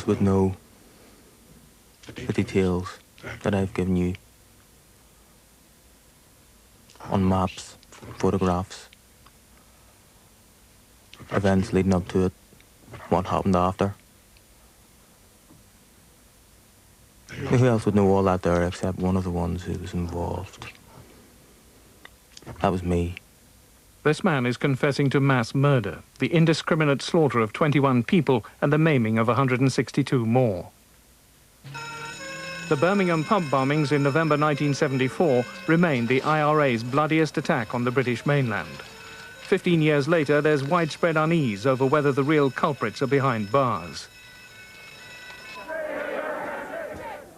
would know the details that I've given you on maps, photographs, events leading up to it, what happened after. Who else would know all that there except one of the ones who was involved? That was me. This man is confessing to mass murder, the indiscriminate slaughter of 21 people and the maiming of 162 more. The Birmingham pub bombings in November 1974 remain the IRA's bloodiest attack on the British mainland. 15 years later, there's widespread unease over whether the real culprits are behind bars.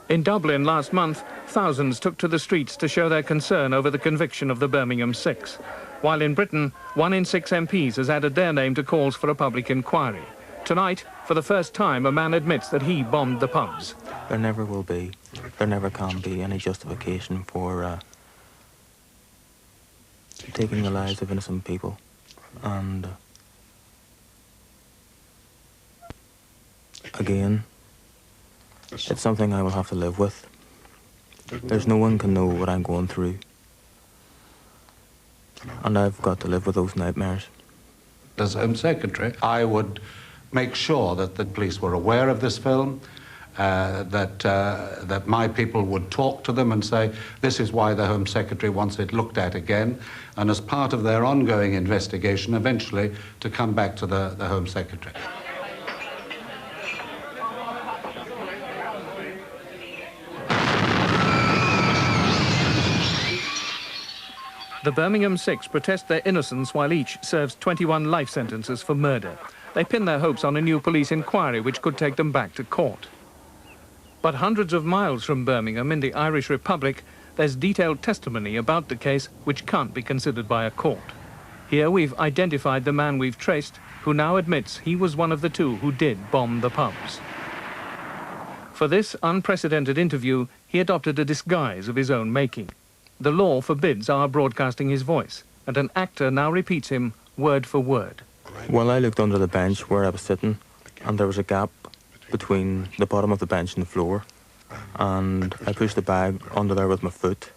In Dublin last month, thousands took to the streets to show their concern over the conviction of the Birmingham Six, while in Britain, 1 in 6 MPs has added their name to calls for a public inquiry. Tonight, for the first time, a man admits that he bombed the pubs. There never will be, there never can be any justification for taking the lives of innocent people. And again, it's something I will have to live with. There's no one can know what I'm going through. And I've got to live with those nightmares. As Home Secretary, I would make sure that the police were aware of this film, that my people would talk to them and say, this is why the Home Secretary wants it looked at again, and as part of their ongoing investigation, eventually to come back to the Home Secretary. The Birmingham Six protest their innocence while each serves 21 life sentences for murder. They pin their hopes on a new police inquiry which could take them back to court. But hundreds of miles from Birmingham in the Irish Republic, there's detailed testimony about the case which can't be considered by a court. Here we've identified the man we've traced, who now admits he was one of the two who did bomb the pubs. For this unprecedented interview, he adopted a disguise of his own making. The law forbids our broadcasting his voice, and an actor now repeats him word for word. Well, I looked under the bench where I was sitting, and there was a gap between the bottom of the bench and the floor, and I pushed the bag under there with my foot.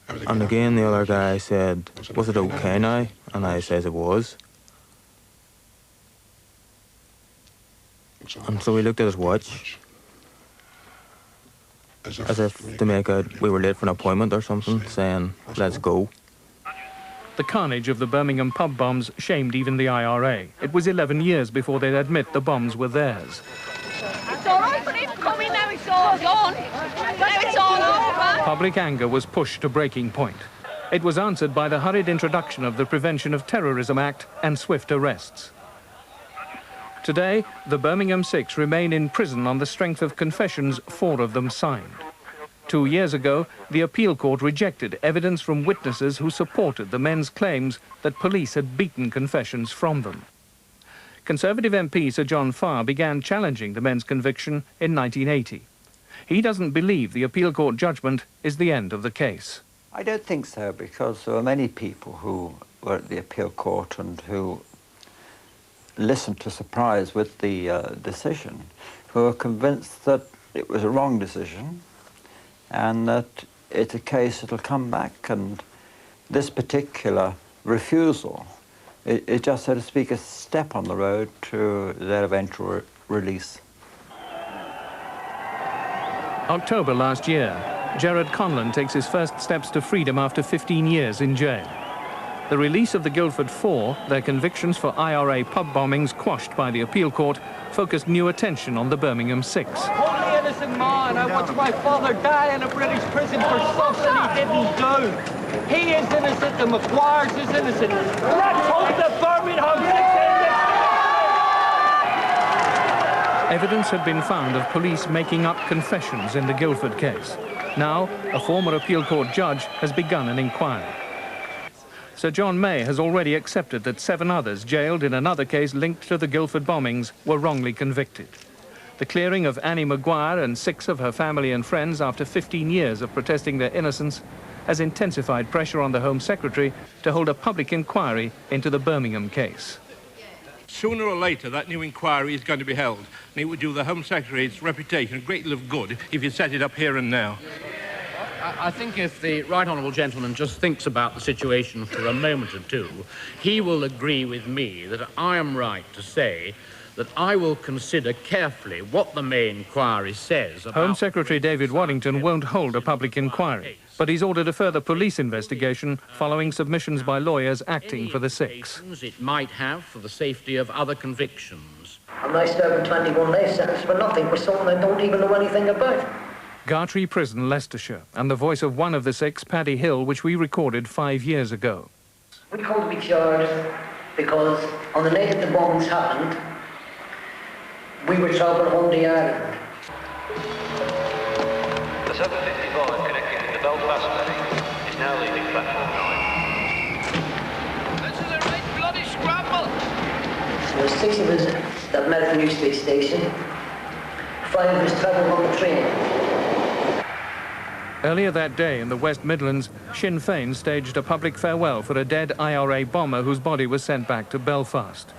And again, the other guy said, was it okay now? And I says it was. And so he looked at his watch, as if to make out we were late for an appointment or something, saying, let's go. The carnage of the Birmingham pub bombs shamed even the IRA. It was 11 years before they'd admit the bombs were theirs. It's all right for him coming, now it's all gone. Now it's all over. Public anger was pushed to breaking point. It was answered by the hurried introduction of the Prevention of Terrorism Act and swift arrests. Today, the Birmingham Six remain in prison on the strength of confessions 4 of them signed. 2 years ago, the appeal court rejected evidence from witnesses who supported the men's claims that police had beaten confessions from them. Conservative MP Sir John Farr began challenging the men's conviction in 1980. He doesn't believe the appeal court judgment is the end of the case. I don't think so, because there were many people who were at the appeal court and who listened to surprise with the decision, who were convinced that it was a wrong decision and that it's a case that'll come back, and this particular refusal is just, so to speak, a step on the road to their eventual release. October last year, Gerard Conlon takes his first steps to freedom after 15 years in jail. The release of the Guildford Four, their convictions for IRA pub bombings quashed by the appeal court, focused new attention on the Birmingham Six. Holy innocent man, I watched my father die in a British prison for something he didn't do. He is innocent, the McGuires is innocent. Let's hope the Birmingham Six end. Evidence had been found of police making up confessions in the Guildford case. Now, a former appeal court judge has begun an inquiry. Sir John May has already accepted that 7 others jailed in another case linked to the Guildford bombings were wrongly convicted. The clearing of Annie Maguire and 6 of her family and friends after 15 years of protesting their innocence has intensified pressure on the Home Secretary to hold a public inquiry into the Birmingham case. sooner or later that new inquiry is going to be held, and it would do the Home Secretary's reputation a great deal of good if you set it up here and now. I think if the right honourable gentleman just thinks about the situation for a moment or two, he will agree with me that I am right to say that I will consider carefully what the May inquiry says about... Home Secretary David Waddington won't hold a public inquiry, but he's ordered a further police investigation following submissions by lawyers acting for the six. ...it might have for the safety of other convictions. And I served a 21-day sentence for nothing, for something I don't even know anything about. Gartree Prison, Leicestershire, and the voice of one of the six, Paddy Hill, which we recorded 5 years ago. We called to be charged because on the night that the bombings happened, we were travelling home to Ireland. The 754 connecting with the Belfast ferry is now leaving platform 9. This is a right bloody scramble. There were 6 of us that met at the New Space Station. 5 of us travelled on the train. Earlier that day in the West Midlands, Sinn Féin staged a public farewell for a dead IRA bomber whose body was sent back to Belfast.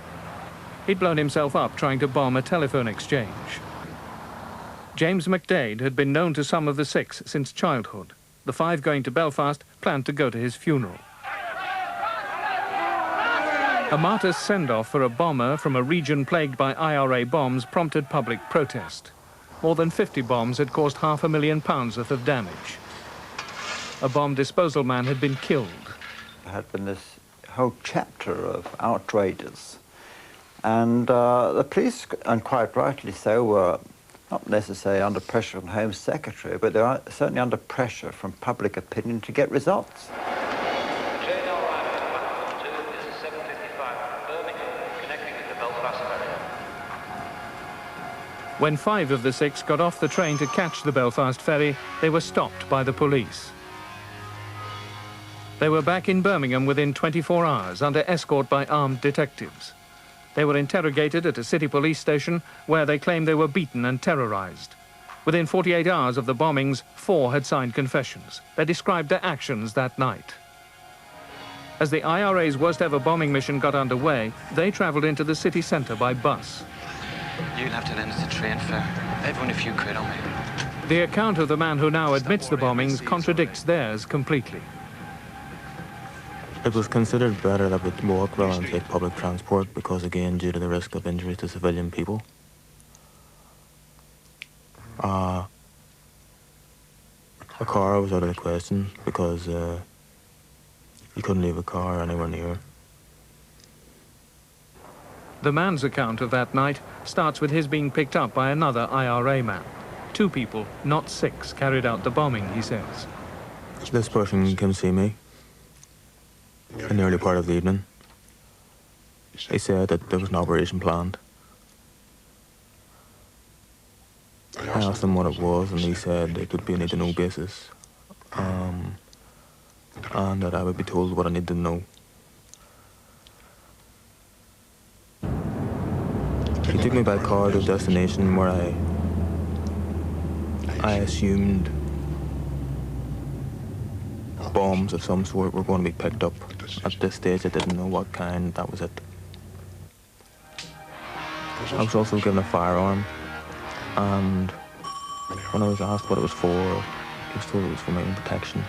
He'd blown himself up trying to bomb a telephone exchange. James McDade had been known to some of the six since childhood. The 5 going to Belfast planned to go to his funeral. A martyr's send-off for a bomber from a region plagued by IRA bombs prompted public protest. More than 50 bombs had caused £500,000 worth of damage. A bomb disposal man had been killed. There had been this whole chapter of outrages. And the police, and quite rightly so, were not necessarily under pressure from the Home Secretary, but they are certainly under pressure from public opinion to get results. Train arriving at platform 2 is a 755 Birmingham connecting with the Belfast ferry. When 5 of the 6 got off the train to catch the Belfast ferry, they were stopped by the police. They were back in Birmingham within 24 hours under escort by armed detectives. They were interrogated at a city police station where they claimed they were beaten and terrorised. Within 48 hours of the bombings, 4 had signed confessions. They described their actions that night. As the IRA's worst-ever bombing mission got underway, they travelled into the city centre by bus. You'll have to lend us a train fare. Everyone a few quid on me. The account of the man who now admits the bombings contradicts theirs completely. It was considered better that we'd walk rather than take public transport because, again, due to the risk of injuries to civilian people. A car was out of the question because you couldn't leave a car anywhere near. The man's account of that night starts with his being picked up by another IRA man. 2 people, not 6, carried out the bombing, he says. This person came to see me in the early part of the evening. He said that there was an operation planned. I asked him what it was, and he said it would be a need-to-know basis, and that I would be told what I needed to know. He took me by car to a destination where I assumed bombs of some sort were going to be picked up. At this stage, I didn't know what kind. That was it. I was also given a firearm, and when I was asked what it was for, I was told it was for my own protection.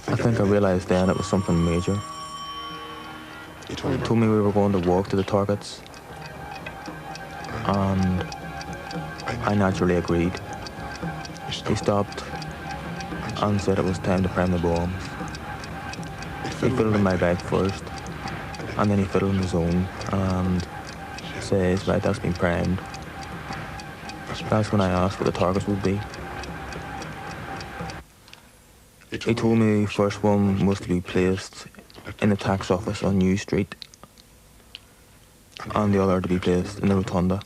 I think I realised then it was something major. He told me we were going to walk to the targets, and I naturally agreed. He stopped and said it was time to prime the bombs. He fiddled in my bag first, and then he fiddled in his own, and says, right, that's been primed. That's when I asked what the targets would be. He told me the first one was to be placed in the tax office on New Street, and the other to be placed in the rotunda.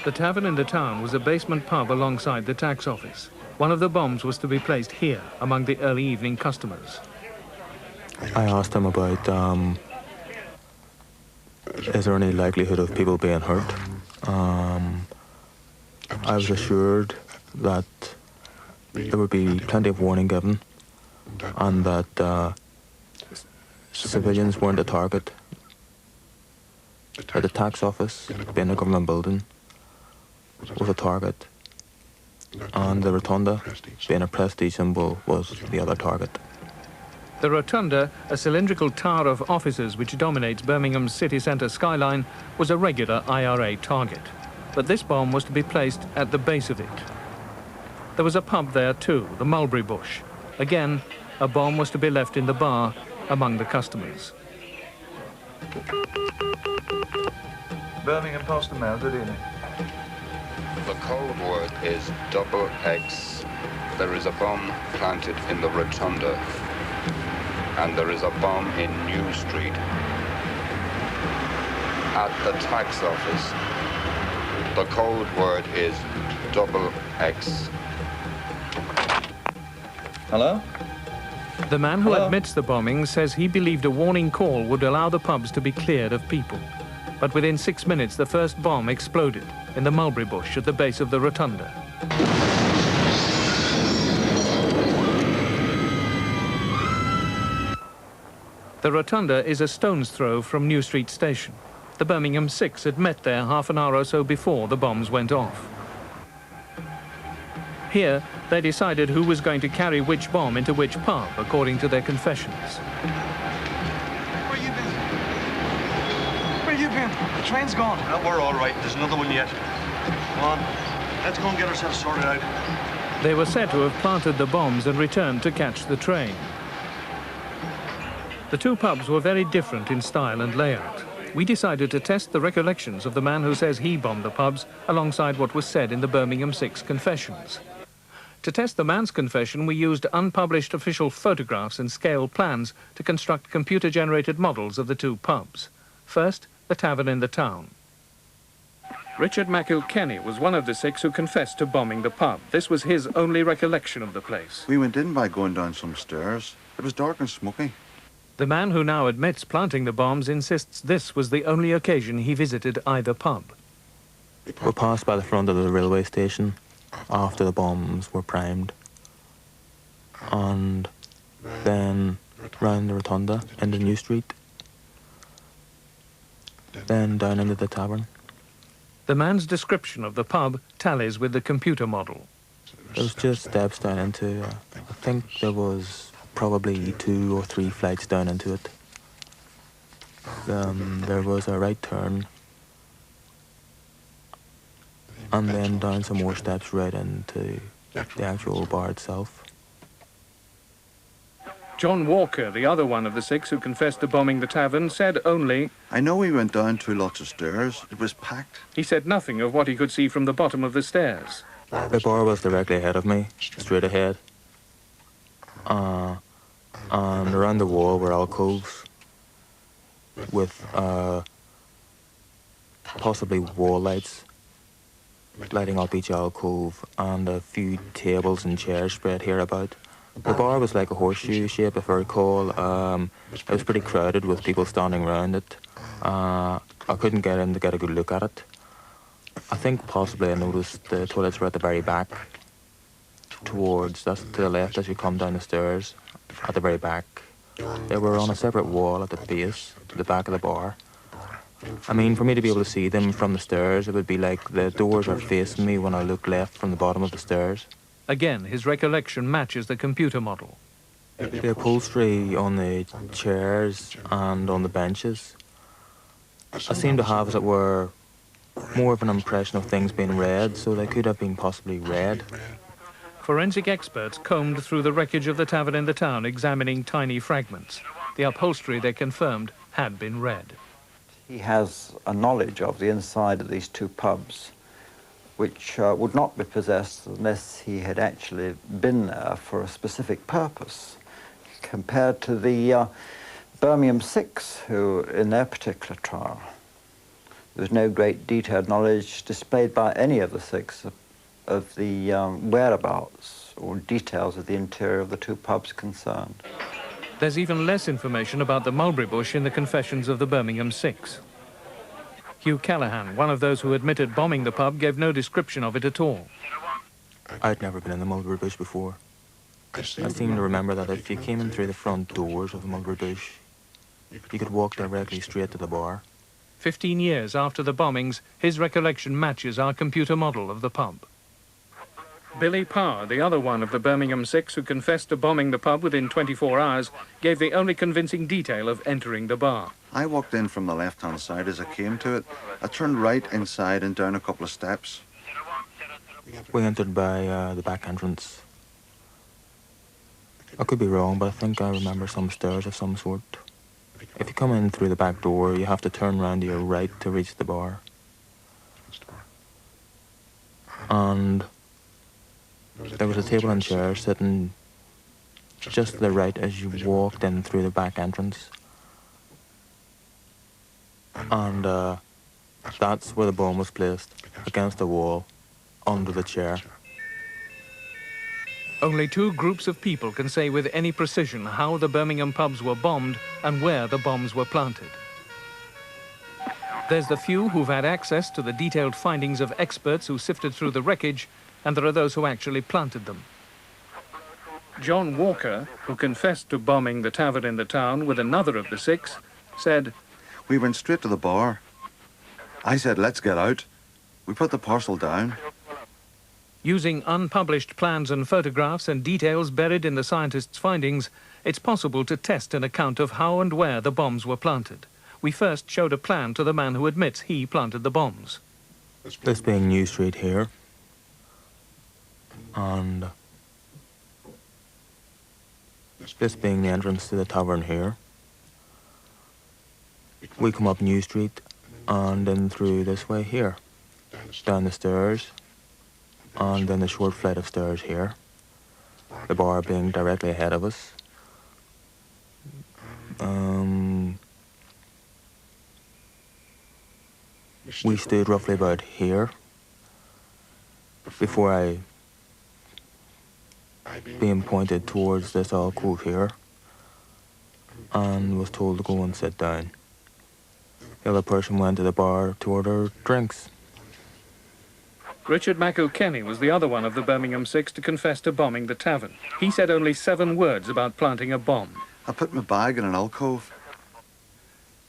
The tavern in the town was a basement pub alongside the tax office. One of the bombs was to be placed here, among the early evening customers. I asked him about, is there any likelihood of people being hurt? I was assured that there would be plenty of warning given, and that Civilians weren't a target. The tax office, being a government building, was a target. And the rotunda, being a prestige symbol, was the other target. The rotunda, a cylindrical tower of offices which dominates Birmingham's city centre skyline, was a regular IRA target. But this bomb was to be placed at the base of it. There was a pub there too, the Mulberry Bush. Again, a bomb was to be left in the bar among the customers. Birmingham Post and Mail, good evening. The code word is XX. There is a bomb planted in the rotunda, and there is a bomb in New Street. At the tax office, the code word is XX. Hello? The man who admits the bombing says he believed a warning call would allow the pubs to be cleared of people. But within 6 minutes, the first bomb exploded in the Mulberry Bush at the base of the rotunda. The rotunda is a stone's throw from New Street Station. The Birmingham 6 had met there half an hour or so before the bombs went off. Here, they decided who was going to carry which bomb into which pub, according to their confessions. Where you been? Where you been? The train's gone. No, we're all right. There's another one yet. Come on. Let's go and get ourselves sorted out. They were said to have planted the bombs and returned to catch the train. The two pubs were very different in style and layout. We decided to test the recollections of the man who says he bombed the pubs alongside what was said in the Birmingham 6 confessions. To test the man's confession, we used unpublished official photographs and scale plans to construct computer-generated models of the two pubs. First, the tavern in the town. Richard McIlkenny was one of the 6 who confessed to bombing the pub. This was his only recollection of the place. We went in by going down some stairs. It was dark and smoky. The man who now admits planting the bombs insists this was the only occasion he visited either pub. We passed by the front of the railway station after the bombs were primed, and then round the rotunda into New Street, then down into the tavern. The man's description of the pub tallies with the computer model. There was just steps down into, I think there was probably 2 or 3 flights down into it. There was a right turn, and then down some more steps right into the actual bar itself. John Walker, the other one of the 6 who confessed to bombing the tavern, said only, I know we went down 2 lots of stairs. It was packed. He said nothing of what he could see from the bottom of the stairs. The bar was directly ahead of me, straight ahead. And around the wall were alcoves with possibly wall lights lighting up each alcove, and a few tables and chairs spread here about. The bar was like a horseshoe shape, if I recall. It was pretty crowded with people standing around it. I couldn't get in to get a good look at it. I think possibly I noticed the toilets were at the very back, that's to the left as you come down the stairs, at the very back. They were on a separate wall at the base, to the back of the bar. I mean, for me to be able to see them from the stairs, it would be like the doors are facing me when I look left from the bottom of the stairs. Again, his recollection matches the computer model. The upholstery on the chairs and on the benches, I seem to have, as it were, more of an impression of things being red, so they could have been possibly red. Forensic experts combed through the wreckage of the tavern in the town, examining tiny fragments. The upholstery, they confirmed, had been red. He has a knowledge of the inside of these two pubs, which would not be possessed unless he had actually been there for a specific purpose, compared to the Birmingham 6, who, in their particular trial, there was no great detailed knowledge displayed by any of the 6 of the whereabouts or details of the interior of the two pubs concerned. There's even less information about the Mulberry Bush in the confessions of the Birmingham 6. Hugh Callaghan, one of those who admitted bombing the pub, gave no description of it at all. I'd never been in the Mulberry Bush before. I seem to remember that if you came in through the front doors of the Mulberry Bush, You could walk directly straight to the bar. 15 years after the bombings, his recollection matches our computer model of the pub. Billy Parr, the other one of the Birmingham Six who confessed to bombing the pub within 24 hours, gave the only convincing detail of entering the bar. I walked in from the left-hand side as I came to it. I turned right inside and down a couple of steps. We entered by the back entrance. I could be wrong, but I think I remember some stairs of some sort. If you come in through the back door, you have to turn round to your right to reach the bar. And there was a table and chair sitting just to the right as you walked in through the back entrance. And that's where the bomb was placed, against the wall, under the chair. Only two groups of people can say with any precision how the Birmingham pubs were bombed and where the bombs were planted. There's the few who've had access to the detailed findings of experts who sifted through the wreckage, and there are those who actually planted them. John Walker, who confessed to bombing the tavern in the town with another of the six, said, "We went straight to the bar. I said, let's get out. We put the parcel down." Using unpublished plans and photographs and details buried in the scientists' findings, it's possible to test an account of how and where the bombs were planted. We first showed a plan to the man who admits he planted the bombs. This being New Street here, and this being the entrance to the tavern here. We come up New Street and then through this way here, down the stairs, and then the short flight of stairs here, the bar being directly ahead of us. We stood roughly about here before I being pointed towards this alcove here and was told to go and sit down. The other person went to the bar to order drinks. Richard McO'Kenny was the other one of the Birmingham Six to confess to bombing the tavern. He said only 7 words about planting a bomb. I put my bag in an alcove.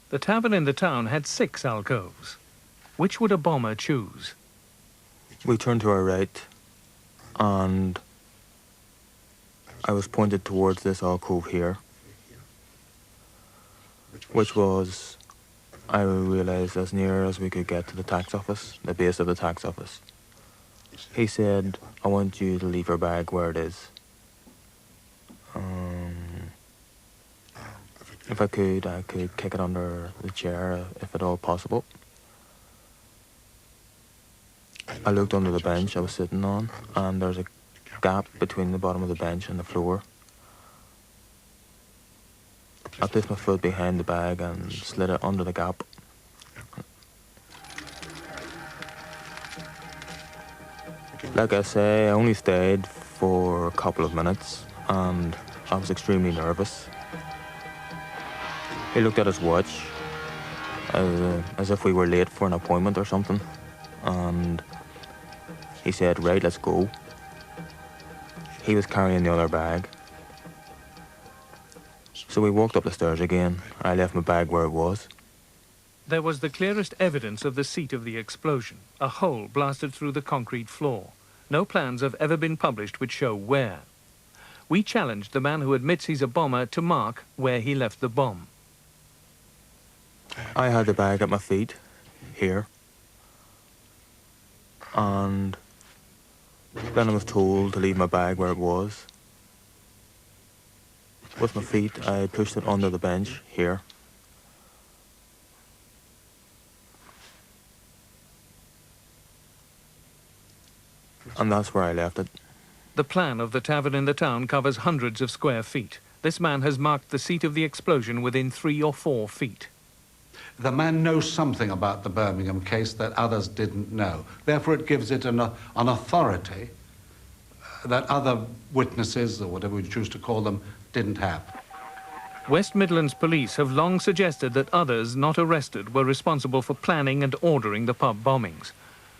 The tavern in the town had 6 alcoves. Which would a bomber choose? We turned to our right and I was pointed towards this alcove here, which was, I realised, as near as we could get to the tax office, the base of the tax office. He said, "I want you to leave your bag where it is. If I could kick it under the chair, if at all possible." I looked under the bench I was sitting on, and there's a gap between the bottom of the bench and the floor. I placed my foot behind the bag and slid it under the gap. Like I say, I only stayed for a couple of minutes and I was extremely nervous. He looked at his watch as if we were late for an appointment or something, and he said, "Right, let's go." He was carrying the other bag. So we walked up the stairs again. I left my bag where it was. There was the clearest evidence of the seat of the explosion, a hole blasted through the concrete floor. No plans have ever been published which show where. We challenged the man who admits he's a bomber to mark where he left the bomb. I had the bag at my feet, here. And then I was told to leave my bag where it was. With my feet, I pushed it under the bench, here. And that's where I left it. The plan of the tavern in the town covers hundreds of square feet. This man has marked the seat of the explosion within 3 or 4 feet. The man knows something about the Birmingham case that others didn't know. Therefore, it gives it an authority that other witnesses, or whatever we choose to call them, didn't have. West Midlands police have long suggested that others not arrested were responsible for planning and ordering the pub bombings.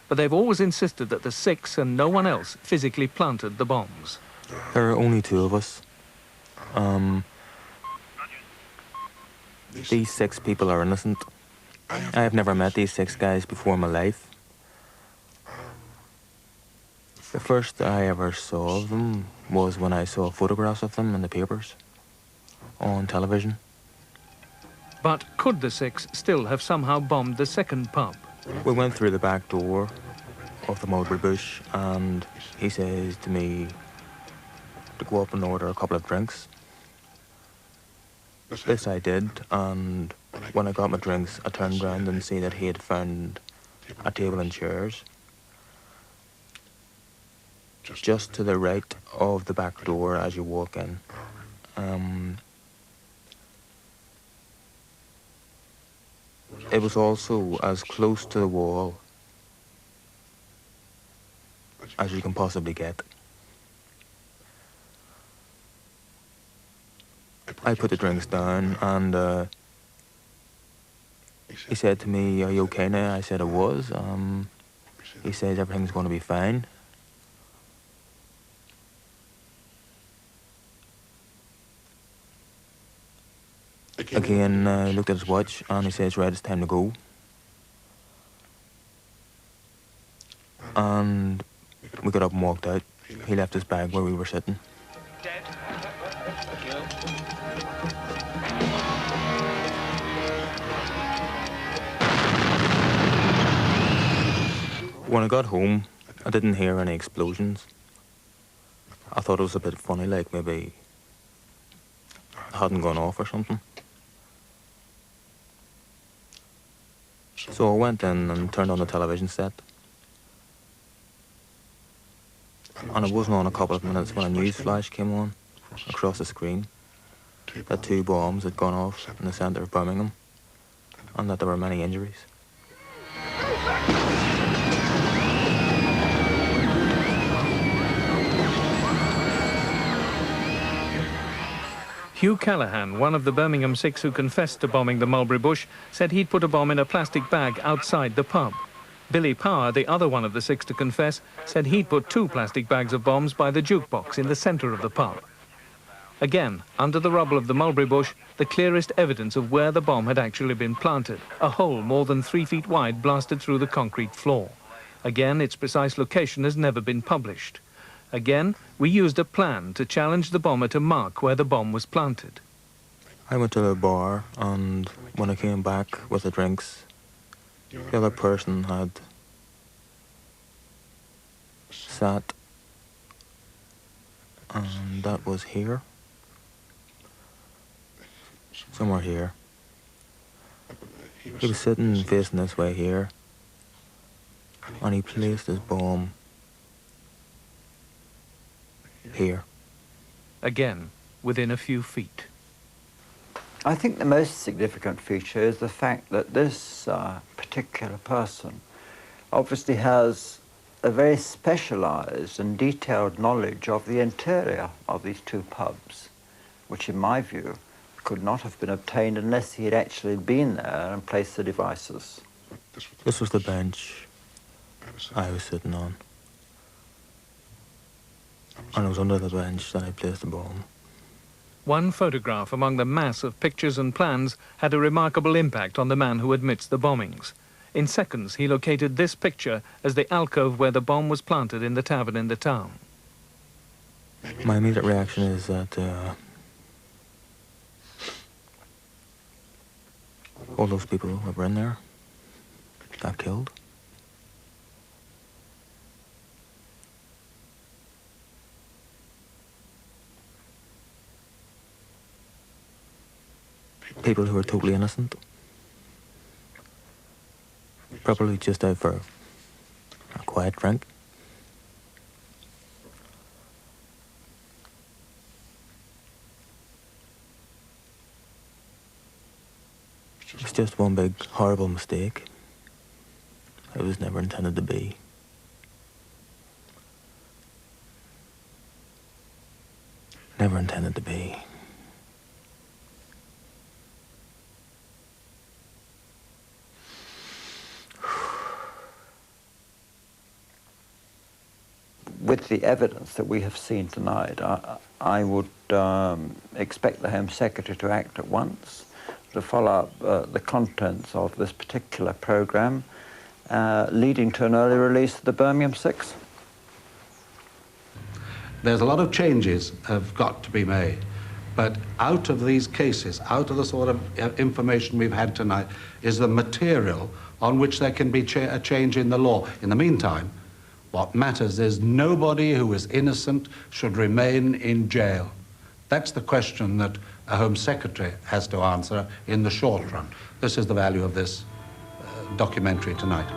But they've always insisted that the 6 and no one else physically planted the bombs. There are only 2 of us. These 6 people are innocent. I have never met these 6 guys before in my life. The first I ever saw of them was when I saw photographs of them in the papers, on television. But could the 6 still have somehow bombed the second pub? We went through the back door of the Mulberry Bush, and he says to me to go up and order a couple of drinks. This I did, and when I got my drinks, I turned around and see that he had found a table and chairs just to the right of the back door as you walk in. It was also as close to the wall as you can possibly get. I put the drinks down, and he said to me, "Are you okay now?" I said I was. He says everything's going to be fine. Again, he looked at his watch, and he says, "Right, it's time to go." And we got up and walked out. He left his bag where we were sitting. When I got home, I didn't hear any explosions. I thought it was a bit funny, like maybe it hadn't gone off or something. So I went in and turned on the television set. And it wasn't on a couple of minutes when a news flash came on across the screen that 2 bombs had gone off in the centre of Birmingham and that there were many injuries. Hugh Callaghan, one of the Birmingham 6 who confessed to bombing the Mulberry Bush, said he'd put a bomb in a plastic bag outside the pub. Billy Power, the other one of the 6 to confess, said he'd put 2 plastic bags of bombs by the jukebox in the centre of the pub. Again, under the rubble of the Mulberry Bush, the clearest evidence of where the bomb had actually been planted. A hole more than 3 feet wide blasted through the concrete floor. Again, its precise location has never been published. Again, we used a plan to challenge the bomber to mark where the bomb was planted. I went to the bar, and when I came back with the drinks, the other person had sat, and that was here, somewhere here. He was sitting facing this way here, and he placed his bomb here. Again, within a few feet. I think the most significant feature is the fact that this particular person obviously has a very specialised and detailed knowledge of the interior of these 2 pubs, which in my view could not have been obtained unless he had actually been there and placed the devices. This was the bench I was sitting on. And it was under the bench that I placed the bomb. One photograph among the mass of pictures and plans had a remarkable impact on the man who admits the bombings. In seconds, he located this picture as the alcove where the bomb was planted in the tavern in the town. My immediate reaction is that all those people who were in there got killed. People who are totally innocent. Probably just out for a quiet drink. It's just one big horrible mistake. It was never intended to be. Never intended to be. With the evidence that we have seen tonight, I would expect the Home Secretary to act at once to follow up the contents of this particular programme, leading to an early release of the Birmingham 6. There's a lot of changes have got to be made, but out of these cases, out of the sort of information we've had tonight, is the material on which there can be a change in the law. In the meantime, what matters is nobody who is innocent should remain in jail. That's the question that a Home Secretary has to answer in the short run. This is the value of this documentary tonight.